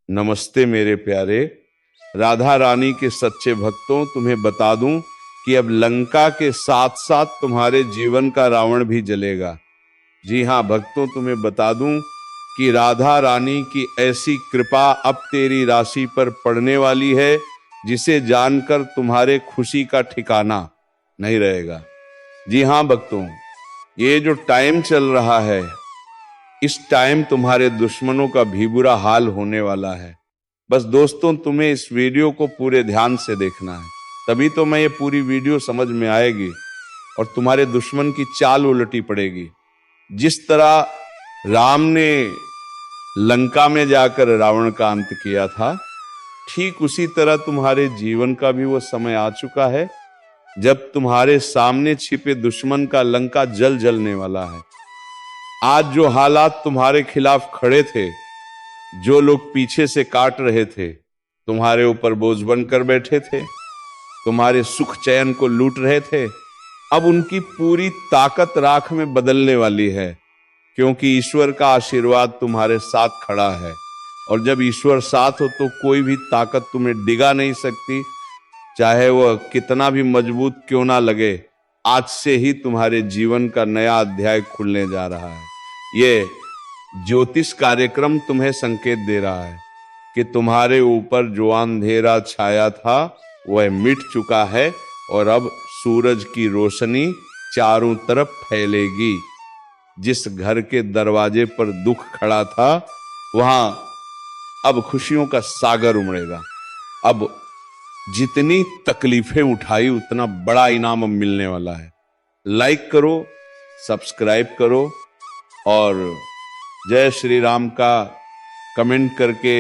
नमस्ते मेरे प्यारे राधा रानी के सच्चे भक्तों, तुम्हें बता दूं कि अब लंका के साथ साथ तुम्हारे जीवन का रावण भी जलेगा। जी हां भक्तों, तुम्हें बता दूं कि राधा रानी की ऐसी कृपा अब तेरी राशि पर पड़ने वाली है जिसे जानकर तुम्हारे खुशी का ठिकाना नहीं रहेगा। जी हां भक्तों, ये जो टाइम चल रहा है, इस टाइम तुम्हारे दुश्मनों का भी बुरा हाल होने वाला है। बस दोस्तों, तुम्हें इस वीडियो को पूरे ध्यान से देखना है, तभी तो मैं ये पूरी वीडियो समझ में आएगी और तुम्हारे दुश्मन की चाल उलटी पड़ेगी। जिस तरह राम ने लंका में जाकर रावण का अंत किया था, ठीक उसी तरह तुम्हारे जीवन का भी वो समय आ चुका है जब तुम्हारे सामने छिपे दुश्मन का लंका जल जलने वाला है। आज जो हालात तुम्हारे खिलाफ खड़े थे, जो लोग पीछे से काट रहे थे, तुम्हारे ऊपर बोझ बनकर बैठे थे, तुम्हारे सुख चैन को लूट रहे थे, अब उनकी पूरी ताकत राख में बदलने वाली है, क्योंकि ईश्वर का आशीर्वाद तुम्हारे साथ खड़ा है। और जब ईश्वर साथ हो तो कोई भी ताकत तुम्हें डिगा नहीं सकती, चाहे वह कितना भी मजबूत क्यों ना लगे। आज से ही तुम्हारे जीवन का नया अध्याय खुलने जा रहा है। ये ज्योतिष कार्यक्रम तुम्हें संकेत दे रहा है कि तुम्हारे ऊपर जो अंधेरा छाया था वह मिट चुका है और अब सूरज की रोशनी चारों तरफ फैलेगी। जिस घर के दरवाजे पर दुख खड़ा था, वहां अब खुशियों का सागर उमड़ेगा। अब जितनी तकलीफें उठाई उतना बड़ा इनाम अब मिलने वाला है। लाइक करो, सब्सक्राइब करो और जय श्री राम का कमेंट करके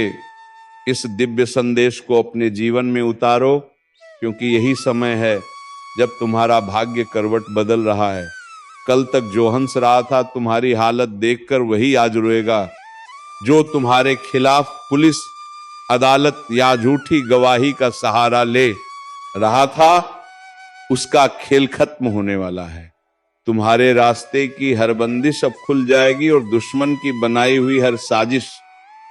इस दिव्य संदेश को अपने जीवन में उतारो, क्योंकि यही समय है जब तुम्हारा भाग्य करवट बदल रहा है। कल तक जो हंस रहा था, तुम्हारी हालत देखकर वही आज रोएगा। जो तुम्हारे खिलाफ पुलिस, अदालत या झूठी गवाही का सहारा ले रहा था, उसका खेल खत्म होने वाला है। तुम्हारे रास्ते की हर बंदिश अब खुल जाएगी और दुश्मन की बनाई हुई हर साजिश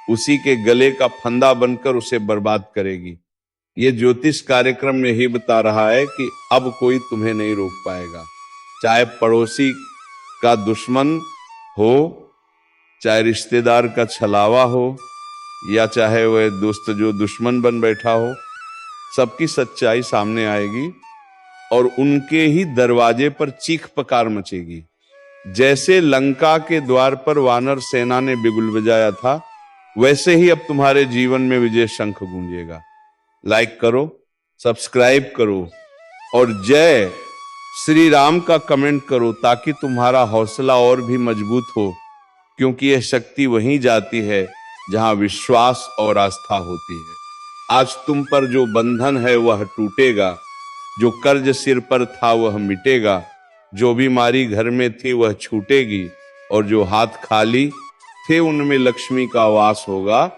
उसी के गले का फंदा बनकर उसे बर्बाद करेगी। ये ज्योतिष कार्यक्रम यही बता रहा है कि अब कोई तुम्हें नहीं रोक पाएगा। चाहे पड़ोसी का दुश्मन हो, चाहे रिश्तेदार का छलावा हो, या चाहे वह दोस्त जो दुश्मन बन बैठा हो, सबकी सच्चाई सामने आएगी और उनके ही दरवाजे पर चीख पकार मचेगी। जैसे लंका के द्वार पर वानर सेना ने बिगुल बजाया था, वैसे ही अब तुम्हारे जीवन में विजय शंख गूंजेगा। लाइक करो, सब्सक्राइब करो और जय श्री राम का कमेंट करो, ताकि तुम्हारा हौसला और भी मजबूत हो, क्योंकि यह शक्ति वहीं जाती है जहां विश्वास और आस्था होती है। आज तुम पर जो बंधन है वह टूटेगा, जो कर्ज सिर पर था वह मिटेगा, जो बीमारी घर में थी वह छूटेगी और जो हाथ खाली थे उनमें लक्ष्मी का वास होगा।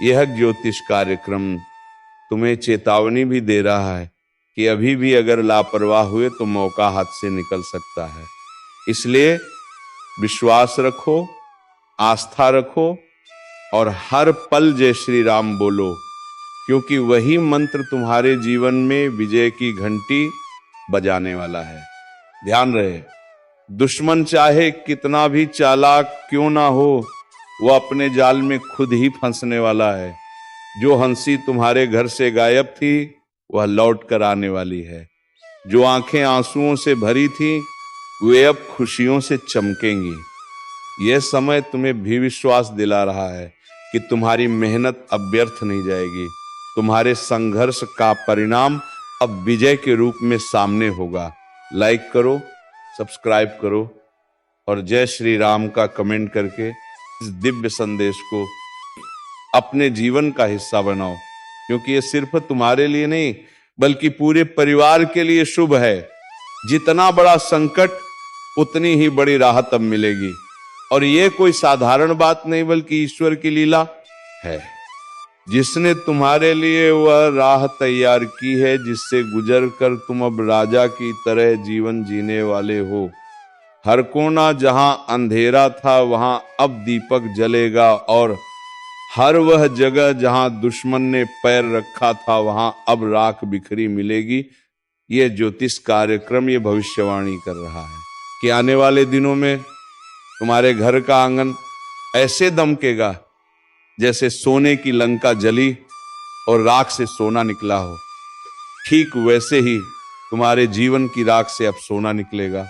यह ज्योतिष कार्यक्रम तुम्हें चेतावनी भी दे रहा है कि अभी भी अगर लापरवाह हुए तो मौका हाथ से निकल सकता है। इसलिए विश्वास रखो, आस्था रखो और हर पल जय श्री राम बोलो, क्योंकि वही मंत्र तुम्हारे जीवन में विजय की घंटी बजाने वाला है। ध्यान रहे, दुश्मन चाहे कितना भी चालाक क्यों ना हो, वह अपने जाल में खुद ही फंसने वाला है। जो हंसी तुम्हारे घर से गायब थी वह लौट कर आने वाली है। जो आंखें आंसुओं से भरी थी वे अब खुशियों से चमकेंगी। यह समय तुम्हें भी विश्वास दिला रहा है कि तुम्हारी मेहनत अब व्यर्थ नहीं जाएगी। तुम्हारे संघर्ष का परिणाम अब विजय के रूप में सामने होगा। लाइक करो, सब्सक्राइब करो और जय श्री राम का कमेंट करके इस दिव्य संदेश को अपने जीवन का हिस्सा बनाओ, क्योंकि ये सिर्फ तुम्हारे लिए नहीं बल्कि पूरे परिवार के लिए शुभ है। जितना बड़ा संकट उतनी ही बड़ी राहत अब मिलेगी और ये कोई साधारण बात नहीं बल्कि ईश्वर की लीला है, जिसने तुम्हारे लिए वह राह तैयार की है जिससे गुजर कर तुम अब राजा की तरह जीवन जीने वाले हो। हर कोना जहां अंधेरा था वहां अब दीपक जलेगा और हर वह जगह जहां दुश्मन ने पैर रखा था वहां अब राख बिखरी मिलेगी। ये ज्योतिष कार्यक्रम ये भविष्यवाणी कर रहा है कि आने वाले दिनों में तुम्हारे घर का आंगन ऐसे दमकेगा जैसे सोने की लंका जली और राख से सोना निकला हो। ठीक वैसे ही तुम्हारे जीवन की राख से अब सोना निकलेगा।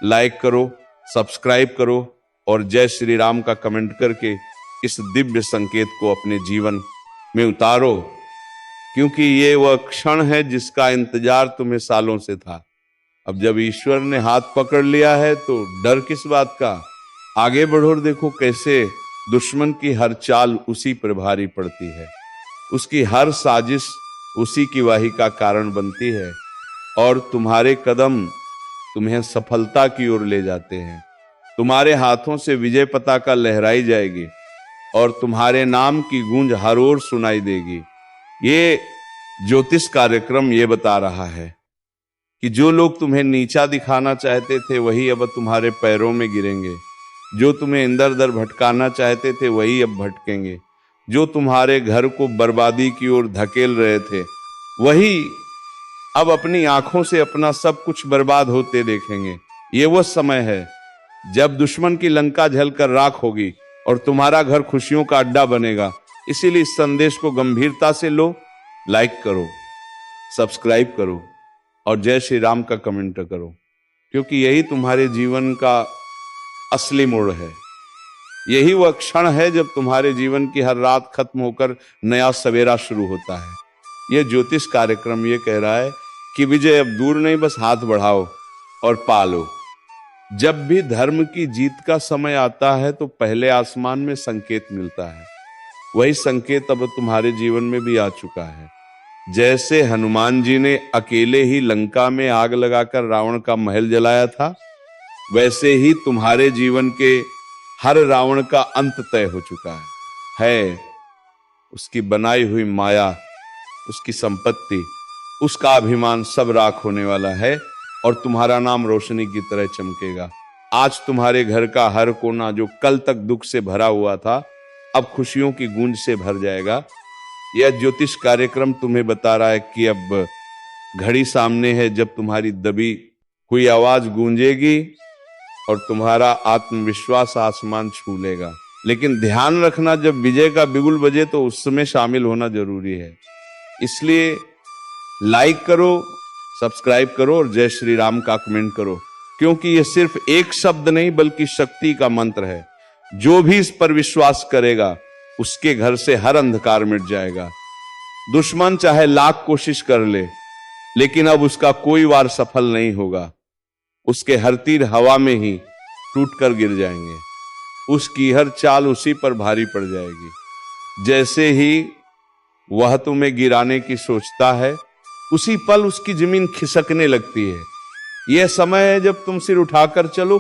लाइक करो, सब्सक्राइब करो और जय श्री राम का कमेंट करके इस दिव्य संकेत को अपने जीवन में उतारो, क्योंकि ये वह क्षण है जिसका इंतजार तुम्हें सालों से था। अब जब ईश्वर ने हाथ पकड़ लिया है तो डर किस बात का। आगे बढ़ो और देखो कैसे दुश्मन की हर चाल उसी पर भारी पड़ती है, उसकी हर साजिश उसी की वाही का कारण बनती है और तुम्हारे कदम तुम्हें सफलता की ओर ले जाते हैं। तुम्हारे हाथों से विजय पताका लहराई जाएगी और तुम्हारे नाम की गूंज हर ओर सुनाई देगी। ये ज्योतिष कार्यक्रम ये बता रहा है कि जो लोग तुम्हें नीचा दिखाना चाहते थे वही अब तुम्हारे पैरों में गिरेंगे, जो तुम्हें इंदर उधर भटकाना चाहते थे वही अब भटकेंगे, जो तुम्हारे घर को बर्बादी की ओर धकेल रहे थे वही अब अपनी आंखों से अपना सब कुछ बर्बाद होते देखेंगे। ये वो समय है जब दुश्मन की लंका जलकर राख होगी और तुम्हारा घर खुशियों का अड्डा बनेगा। इसीलिए इस संदेश को गंभीरता से लो, लाइक करो, सब्सक्राइब करो और जय श्री राम का कमेंट करो, क्योंकि यही तुम्हारे जीवन का असली मोड़ है। यही वह क्षण है जब तुम्हारे जीवन की हर रात खत्म होकर नया सवेरा शुरू होता है। यह ज्योतिष कार्यक्रम ये कह रहा है कि विजय अब दूर नहीं, बस हाथ बढ़ाओ और पालो। जब भी धर्म की जीत का समय आता है तो पहले आसमान में संकेत मिलता है। वही संकेत अब तुम्हारे जीवन में भी आ चुका है। जैसे हनुमान जी ने अकेले ही लंका में आग लगाकर रावण का महल जलाया था, वैसे ही तुम्हारे जीवन के हर रावण का अंत तय हो चुका है। उसकी बनाई हुई माया, उसकी संपत्ति, उसका अभिमान सब राख होने वाला है और तुम्हारा नाम रोशनी की तरह चमकेगा। आज तुम्हारे घर का हर कोना जो कल तक दुख से भरा हुआ था अब खुशियों की गूंज से भर जाएगा। यह ज्योतिष कार्यक्रम तुम्हें बता रहा है कि अब घड़ी सामने है जब तुम्हारी दबी हुई आवाज गूंजेगी और तुम्हारा आत्मविश्वास आसमान छू लेगा। लेकिन ध्यान रखना, जब विजय का बिगुल बजे तो उसमें शामिल होना जरूरी है। इसलिए लाइक करो, सब्सक्राइब करो और जय श्री राम का कमेंट करो, क्योंकि यह सिर्फ एक शब्द नहीं बल्कि शक्ति का मंत्र है। जो भी इस पर विश्वास करेगा उसके घर से हर अंधकार मिट जाएगा। दुश्मन चाहे लाख कोशिश कर ले लेकिन अब उसका कोई वार सफल नहीं होगा। उसके हर तीर हवा में ही टूटकर गिर जाएंगे। उसकी हर चाल उसी पर भारी पड़ जाएगी। जैसे ही वह तुम्हें गिराने की सोचता है उसी पल उसकी जमीन खिसकने लगती है। यह समय है जब तुम सिर उठाकर चलो,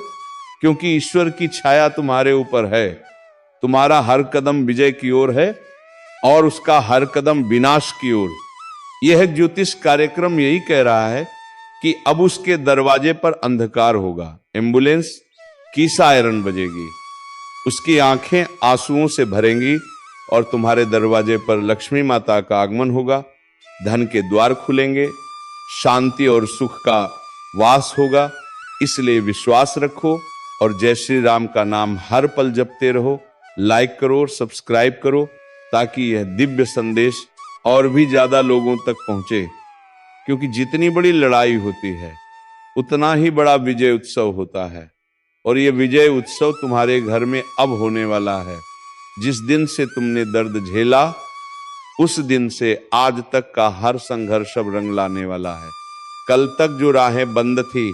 क्योंकि ईश्वर की छाया तुम्हारे ऊपर है। तुम्हारा हर कदम विजय की ओर है और उसका हर कदम विनाश की ओर। यह ज्योतिष कार्यक्रम यही कह रहा है कि अब उसके दरवाजे पर अंधकार होगा, एम्बुलेंस की सायरन बजेगी, उसकी आंखें आंसुओं से भरेंगी और तुम्हारे दरवाजे पर लक्ष्मी माता का आगमन होगा। धन के द्वार खुलेंगे, शांति और सुख का वास होगा। इसलिए विश्वास रखो और जय श्री राम का नाम हर पल जपते रहो। लाइक करो और सब्सक्राइब करो ताकि यह दिव्य संदेश और भी ज्यादा लोगों तक पहुंचे, क्योंकि जितनी बड़ी लड़ाई होती है उतना ही बड़ा विजय उत्सव होता है। और यह विजय उत्सव तुम्हारे घर में अब होने वाला है। जिस दिन से तुमने दर्द झेला उस दिन से आज तक का हर संघर्ष अब रंग लाने वाला है। कल तक जो राहें बंद थी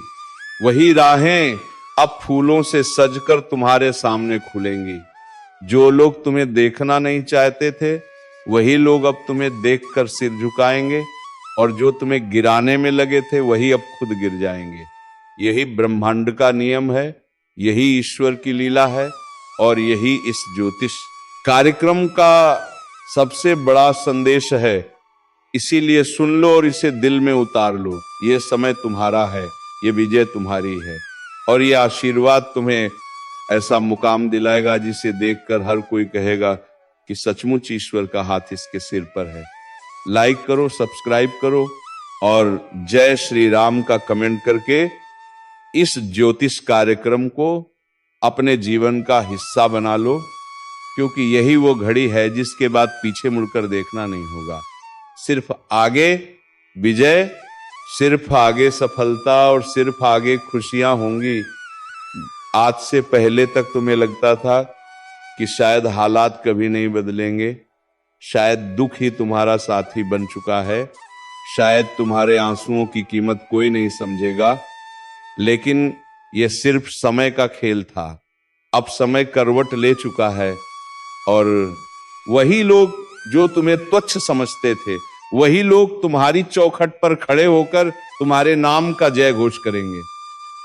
वही राहें अब फूलों से सजकर तुम्हारे सामने खुलेंगी। जो लोग तुम्हें देखना नहीं चाहते थे वही लोग अब तुम्हें देखकर सिर झुकाएंगे और जो तुम्हें गिराने में लगे थे वही अब खुद गिर जाएंगे। यही ब्रह्मांड का नियम है, यही ईश्वर की लीला है और यही इस ज्योतिष कार्यक्रम का सबसे बड़ा संदेश है। इसीलिए सुन लो और इसे दिल में उतार लो। ये समय तुम्हारा है, ये विजय तुम्हारी है और ये आशीर्वाद तुम्हें ऐसा मुकाम दिलाएगा जिसे देखकर हर कोई कहेगा कि सचमुच ईश्वर का हाथ इसके सिर पर है। लाइक करो, सब्सक्राइब करो और जय श्री राम का कमेंट करके इस ज्योतिष कार्यक्रम को अपने जीवन का हिस्सा बना लो, क्योंकि यही वो घड़ी है जिसके बाद पीछे मुड़कर देखना नहीं होगा। सिर्फ आगे विजय, सिर्फ आगे सफलता और सिर्फ आगे खुशियां होंगी। आज से पहले तक तुम्हें लगता था कि शायद हालात कभी नहीं बदलेंगे, शायद दुख ही तुम्हारा साथी बन चुका है, शायद तुम्हारे आंसुओं की कीमत कोई नहीं समझेगा, लेकिन यह सिर्फ समय का खेल था। अब समय करवट ले चुका है और वही लोग जो तुम्हें तुच्छ समझते थे, वही लोग तुम्हारी चौखट पर खड़े होकर तुम्हारे नाम का जय घोष करेंगे।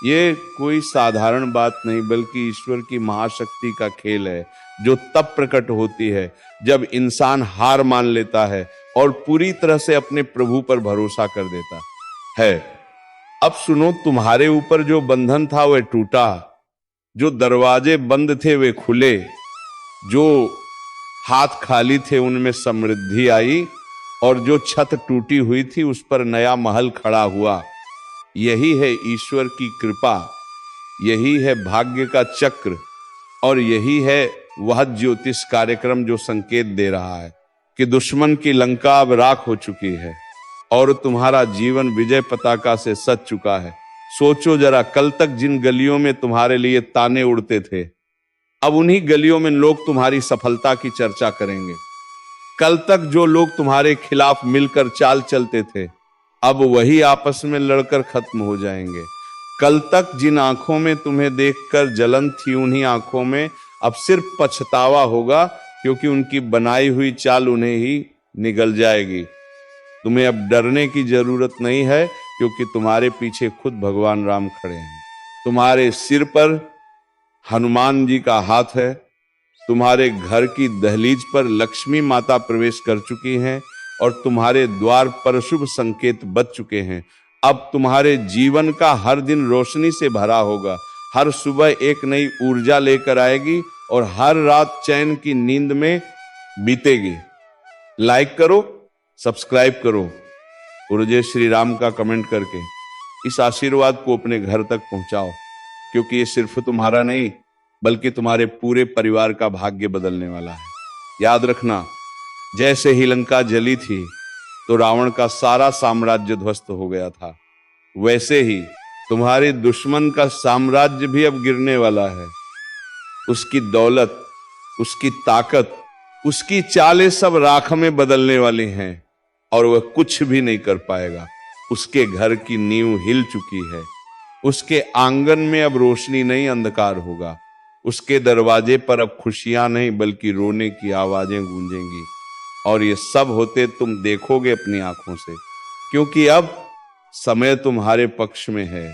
ये कोई साधारण बात नहीं, बल्कि ईश्वर की महाशक्ति का खेल है, जो तब प्रकट होती है जब इंसान हार मान लेता है और पूरी तरह से अपने प्रभु पर भरोसा कर देता है। अब सुनो, तुम्हारे ऊपर जो बंधन था वह टूटा, जो दरवाजे बंद थे वे खुले, जो हाथ खाली थे उनमें समृद्धि आई और जो छत टूटी हुई थी उस पर नया महल खड़ा हुआ। यही है ईश्वर की कृपा, यही है भाग्य का चक्र और यही है वह ज्योतिष कार्यक्रम जो संकेत दे रहा है कि दुश्मन की लंका अब राख हो चुकी है और तुम्हारा जीवन विजय पताका से सज चुका है। सोचो जरा, कल तक जिन गलियों में तुम्हारे लिए ताने उड़ते थे, अब उन्हीं गलियों में लोग तुम्हारी सफलता की चर्चा करेंगे। कल तक जो लोग तुम्हारे खिलाफ मिलकर चाल चलते थे, अब वही आपस में लड़कर खत्म हो जाएंगे। कल तक जिन आंखों में तुम्हें देखकर जलन थी, उन्हीं आंखों में अब सिर्फ पछतावा होगा, क्योंकि उनकी बनाई हुई चाल उन्हें ही निगल जाएगी। तुम्हें अब डरने की जरूरत नहीं है, क्योंकि तुम्हारे पीछे खुद भगवान राम खड़े हैं। तुम्हारे सिर पर हनुमान जी का हाथ है, तुम्हारे घर की दहलीज पर लक्ष्मी माता प्रवेश कर चुकी हैं और तुम्हारे द्वार पर शुभ संकेत बच चुके हैं। अब तुम्हारे जीवन का हर दिन रोशनी से भरा होगा, हर सुबह एक नई ऊर्जा लेकर आएगी और हर रात चैन की नींद में बीतेगी। लाइक करो, सब्सक्राइब करो और जय श्री राम का कमेंट करके इस आशीर्वाद को अपने घर तक पहुंचाओ, क्योंकि ये सिर्फ तुम्हारा नहीं बल्कि तुम्हारे पूरे परिवार का भाग्य बदलने वाला है। याद रखना, जैसे ही लंका जली थी तो रावण का सारा साम्राज्य ध्वस्त हो गया था, वैसे ही तुम्हारे दुश्मन का साम्राज्य भी अब गिरने वाला है। उसकी दौलत, उसकी ताकत, उसकी चालें सब राख में बदलने वाली हैं और वह कुछ भी नहीं कर पाएगा। उसके घर की नींव हिल चुकी है, उसके आंगन में अब रोशनी नहीं अंधकार होगा, उसके दरवाजे पर अब खुशियां नहीं बल्कि रोने की आवाजें गूंजेंगी। और ये सब होते तुम देखोगे अपनी आंखों से, क्योंकि अब समय तुम्हारे पक्ष में है।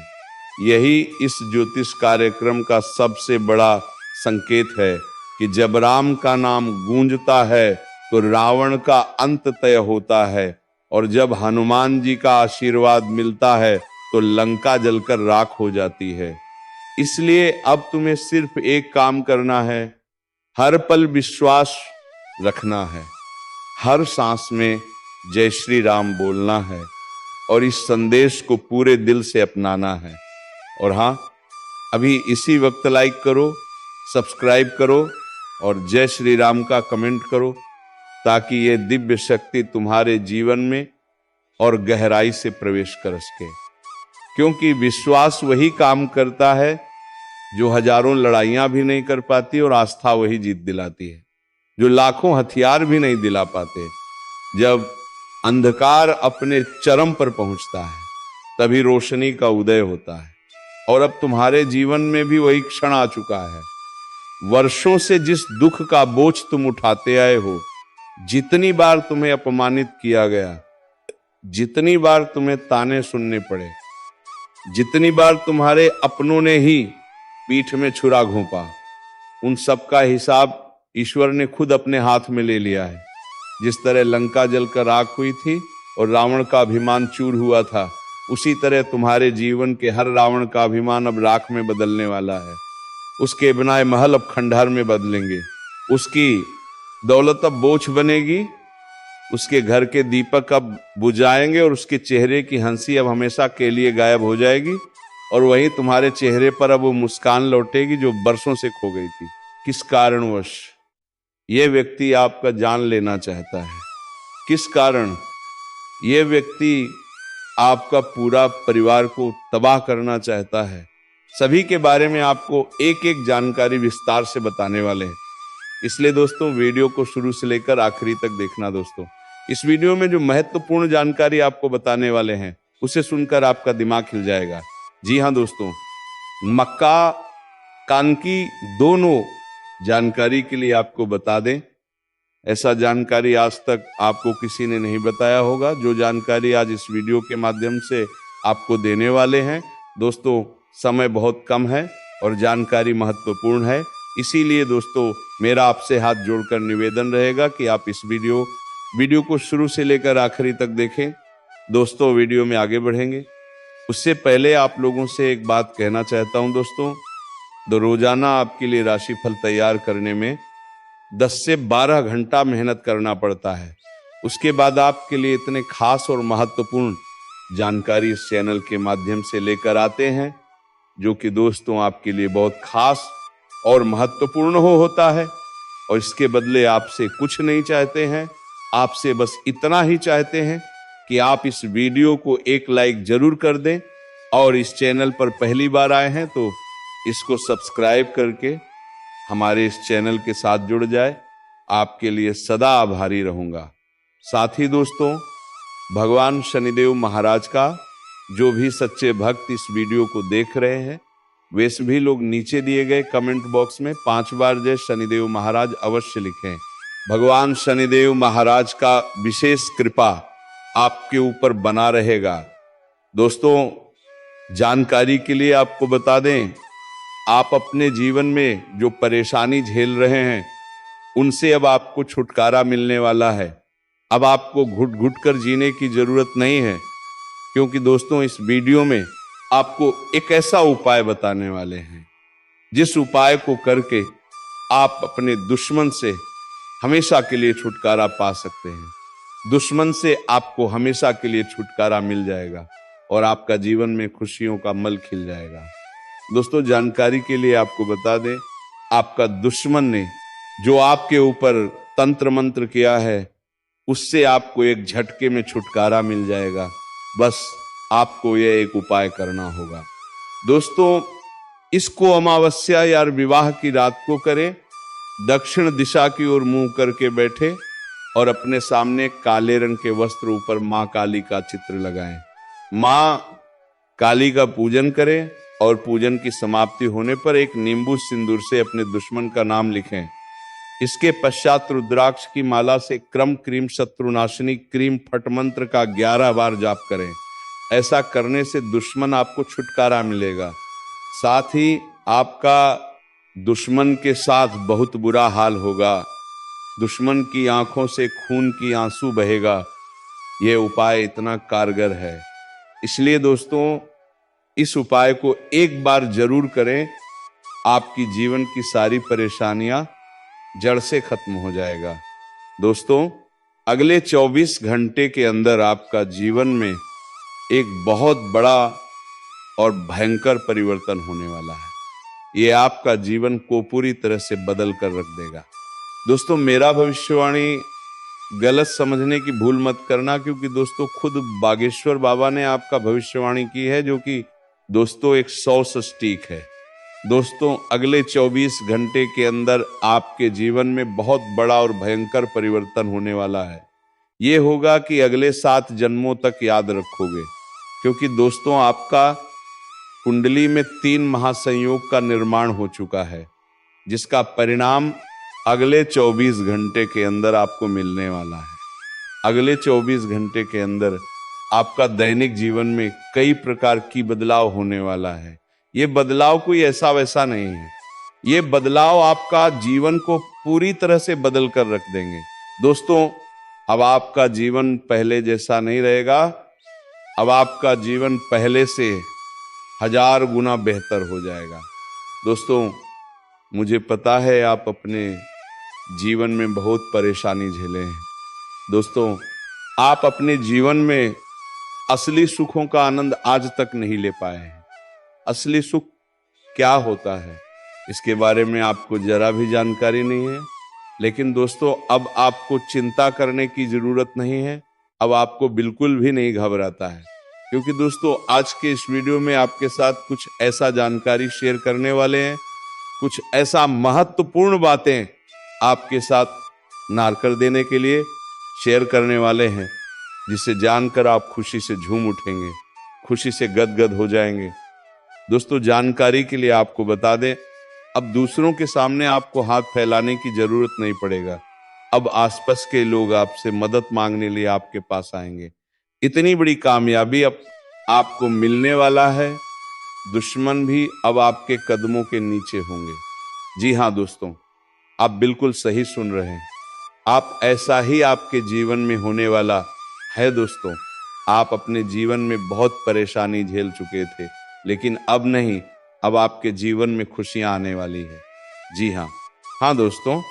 यही इस ज्योतिष कार्यक्रम का सबसे बड़ा संकेत है कि जब राम का नाम गूंजता है तो रावण का अंत तय होता है और जब हनुमान जी का आशीर्वाद मिलता है तो लंका जलकर राख हो जाती है। इसलिए अब तुम्हें सिर्फ एक काम करना है, हर पल विश्वास रखना है, हर सांस में जय श्री राम बोलना है और इस संदेश को पूरे दिल से अपनाना है। और हाँ, अभी इसी वक्त लाइक करो, सब्सक्राइब करो और जय श्री राम का कमेंट करो, ताकि ये दिव्य शक्ति तुम्हारे जीवन में और गहराई से प्रवेश कर सके। क्योंकि विश्वास वही काम करता है जो हजारों लड़ाइयां भी नहीं कर पाती और आस्था वही जीत दिलाती है जो लाखों हथियार भी नहीं दिला पाते। जब अंधकार अपने चरम पर पहुंचता है तभी रोशनी का उदय होता है और अब तुम्हारे जीवन में भी वही क्षण आ चुका है। वर्षों से जिस दुख का बोझ तुम उठाते आए हो, जितनी बार तुम्हें अपमानित किया गया, जितनी बार तुम्हें ताने सुनने पड़े, जितनी बार तुम्हारे अपनों ने ही पीठ में छुरा घोंपा, उन सब का हिसाब ईश्वर ने खुद अपने हाथ में ले लिया है। जिस तरह लंका जलकर राख हुई थी और रावण का अभिमान चूर हुआ था, उसी तरह तुम्हारे जीवन के हर रावण का अभिमान अब राख में बदलने वाला है। उसके बनाए महल अब खंडहर में बदलेंगे, उसकी दौलत अब बोझ बनेगी, उसके घर के दीपक अब बुझाएंगे और उसके चेहरे की हंसी अब हमेशा के लिए गायब हो जाएगी, और वहीं तुम्हारे चेहरे पर अब वो मुस्कान लौटेगी जो बरसों से खो गई थी। किस कारणवश ये व्यक्ति आपका जान लेना चाहता है? किस कारण ये व्यक्ति आपका पूरा परिवार को तबाह करना चाहता है? सभी के बारे में आपको एक एक जानकारी विस्तार से बताने वाले हैं। इसलिए दोस्तों वीडियो को शुरू से लेकर आखिरी तक देखना। दोस्तों इस वीडियो में जो महत्वपूर्ण जानकारी आपको बताने वाले हैं उसे सुनकर आपका दिमाग हिल जाएगा। जी हाँ दोस्तों, मक्का कान की दोनों जानकारी के लिए आपको बता दें, ऐसा जानकारी आज तक आपको किसी ने नहीं बताया होगा। जो जानकारी आज इस वीडियो के माध्यम से आपको देने वाले हैं दोस्तों, समय बहुत कम है और जानकारी महत्वपूर्ण है। इसीलिए दोस्तों मेरा आपसे हाथ जोड़कर निवेदन रहेगा कि आप इस वीडियो को शुरू से लेकर आखिरी तक देखें। दोस्तों वीडियो में आगे बढ़ेंगे उससे पहले आप लोगों से एक बात कहना चाहता हूं दोस्तों, रोजाना आपके लिए राशिफल तैयार करने में 10 से 12 घंटा मेहनत करना पड़ता है। उसके बाद आपके लिए इतने खास और महत्वपूर्ण जानकारी इस चैनल के माध्यम से लेकर आते हैं, जो कि दोस्तों आपके लिए बहुत खास और महत्वपूर्ण होता है। और इसके बदले आपसे कुछ नहीं चाहते हैं, आपसे बस इतना ही चाहते हैं कि आप इस वीडियो को एक लाइक जरूर कर दें, और इस चैनल पर पहली बार आए हैं तो इसको सब्सक्राइब करके हमारे इस चैनल के साथ जुड़ जाए। आपके लिए सदा आभारी रहूंगा। साथ ही दोस्तों भगवान शनिदेव महाराज का जो भी सच्चे भक्त इस वीडियो को देख रहे हैं वे सभी लोग नीचे दिए गए कमेंट बॉक्स में 5 बार जय शनिदेव महाराज अवश्य लिखें। भगवान शनिदेव महाराज का विशेष कृपा आपके ऊपर बना रहेगा। दोस्तों जानकारी के लिए आपको बता दें, आप अपने जीवन में जो परेशानी झेल रहे हैं उनसे अब आपको छुटकारा मिलने वाला है। अब आपको घुट घुट कर जीने की जरूरत नहीं है, क्योंकि दोस्तों इस वीडियो में आपको एक ऐसा उपाय बताने वाले हैं जिस उपाय को करके आप अपने दुश्मन से हमेशा के लिए छुटकारा पा सकते हैं। दुश्मन से आपको हमेशा के लिए छुटकारा मिल जाएगा और आपका जीवन में खुशियों का मल खिल जाएगा। दोस्तों जानकारी के लिए आपको बता दें, आपका दुश्मन ने जो आपके ऊपर तंत्र मंत्र किया है उससे आपको एक झटके में छुटकारा मिल जाएगा। बस आपको यह एक उपाय करना होगा। दोस्तों इसको अमावस्या या विवाह की रात को करें, दक्षिण दिशा की ओर मुंह करके बैठे और अपने सामने काले रंग के वस्त्र ऊपर मां काली का चित्र लगाएं। मां काली का पूजन करें और पूजन की समाप्ति होने पर एक नींबू सिंदूर से अपने दुश्मन का नाम लिखें। इसके पश्चात रुद्राक्ष की माला से क्रम क्रीम शत्रुनाशिनी क्रीम फट मंत्र का 11 बार जाप करें। ऐसा करने से दुश्मन आपको छुटकारा मिलेगा। साथ ही आपका दुश्मन के साथ बहुत बुरा हाल होगा, दुश्मन की आंखों से खून की आंसू बहेगा। यह उपाय इतना कारगर है, इसलिए दोस्तों इस उपाय को एक बार जरूर करें। आपकी जीवन की सारी परेशानियां जड़ से खत्म हो जाएगा। दोस्तों अगले 24 घंटे के अंदर आपका जीवन में एक बहुत बड़ा और भयंकर परिवर्तन होने वाला है। ये आपका जीवन को पूरी तरह से बदल कर रख देगा। दोस्तों मेरा भविष्यवाणी गलत समझने की भूल मत करना, क्योंकि दोस्तों खुद बागेश्वर बाबा ने आपका भविष्यवाणी की है, जो कि दोस्तों एक 100 सटीक है। दोस्तों अगले 24 घंटे के अंदर आपके जीवन में बहुत बड़ा और भयंकर परिवर्तन होने वाला है। ये होगा कि अगले 7 जन्मों तक याद रखोगे, क्योंकि दोस्तों आपका कुंडली में 3 महासंयोग का निर्माण हो चुका है, जिसका परिणाम अगले 24 घंटे के अंदर आपको मिलने वाला है। अगले 24 घंटे के अंदर आपका दैनिक जीवन में कई प्रकार की बदलाव होने वाला है। ये बदलाव कोई ऐसा वैसा नहीं है, ये बदलाव आपका जीवन को पूरी तरह से बदल कर रख देंगे। दोस्तों अब आपका जीवन पहले जैसा नहीं रहेगा, अब आपका जीवन पहले से 1000 गुना बेहतर हो जाएगा। दोस्तों मुझे पता है आप अपने जीवन में बहुत परेशानी झेले हैं। दोस्तों, आप अपने जीवन में असली सुखों का आनंद आज तक नहीं ले पाए हैं। असली सुख क्या होता है इसके बारे में आपको जरा भी जानकारी नहीं है। लेकिन दोस्तों, अब आपको चिंता करने की जरूरत नहीं है, अब आपको बिल्कुल भी नहीं घबराता है, क्योंकि दोस्तों आज के इस वीडियो में आपके साथ कुछ ऐसा जानकारी शेयर करने वाले हैं, कुछ ऐसा महत्वपूर्ण बातें आपके साथ नारकर देने के लिए शेयर करने वाले हैं, जिसे जानकर आप खुशी से झूम उठेंगे, खुशी से गदगद हो जाएंगे। दोस्तों, जानकारी के लिए आपको बता दें, अब दूसरों के सामने आपको हाथ फैलाने की जरूरत नहीं पड़ेगा। अब आसपास के लोग आपसे मदद मांगने लिए आपके पास आएंगे। इतनी बड़ी कामयाबी अब आपको मिलने वाला है, दुश्मन भी अब आपके कदमों के नीचे होंगे। जी हाँ दोस्तों, आप बिल्कुल सही सुन रहे हैं। आप ऐसा ही आपके जीवन में होने वाला है। दोस्तों, आप अपने जीवन में बहुत परेशानी झेल चुके थे, लेकिन अब नहीं, अब आपके जीवन में खुशियां आने वाली है। जी हाँ, हाँ दोस्तों,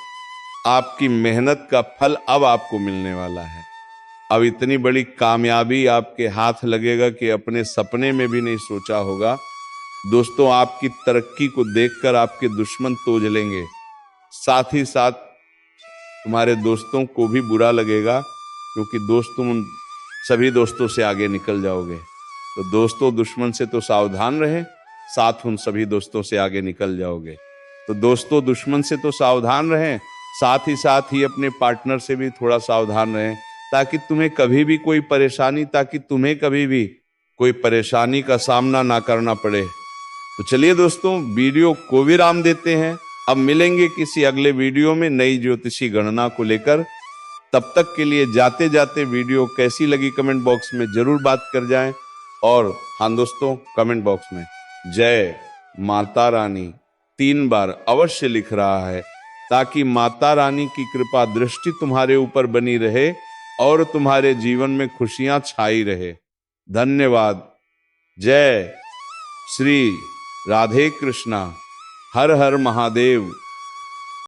आपकी मेहनत का फल अब आपको मिलने वाला है। अब इतनी बड़ी कामयाबी आपके हाथ लगेगा कि अपने सपने में भी नहीं सोचा होगा। दोस्तों, आपकी तरक्की को देखकर आपके दुश्मन तोज लेंगे, साथ ही साथ तुम्हारे दोस्तों को भी बुरा लगेगा, क्योंकि दोस्त तुम उन सभी दोस्तों से आगे निकल जाओगे। तो दोस्तों, दुश्मन से तो सावधान रहें, साथ उन सभी दोस्तों से आगे निकल जाओगे। तो दोस्तों, दुश्मन से तो सावधान रहें, साथ ही अपने पार्टनर से भी थोड़ा सावधान रहें, ताकि तुम्हें कभी भी कोई परेशानी का सामना ना करना पड़े। तो चलिए दोस्तों, वीडियो को विराम देते हैं। अब मिलेंगे किसी अगले वीडियो में नई ज्योतिषी गणना को लेकर। तब तक के लिए जाते जाते वीडियो कैसी लगी कमेंट बॉक्स में जरूर बात कर जाएं। और हाँ दोस्तों, कमेंट बॉक्स में जय माता रानी 3 बार अवश्य लिख रहा है, ताकि माता रानी की कृपा दृष्टि तुम्हारे ऊपर बनी रहे और तुम्हारे जीवन में खुशियां छाई रहे। धन्यवाद। जय श्री राधे कृष्णा। हर हर महादेव।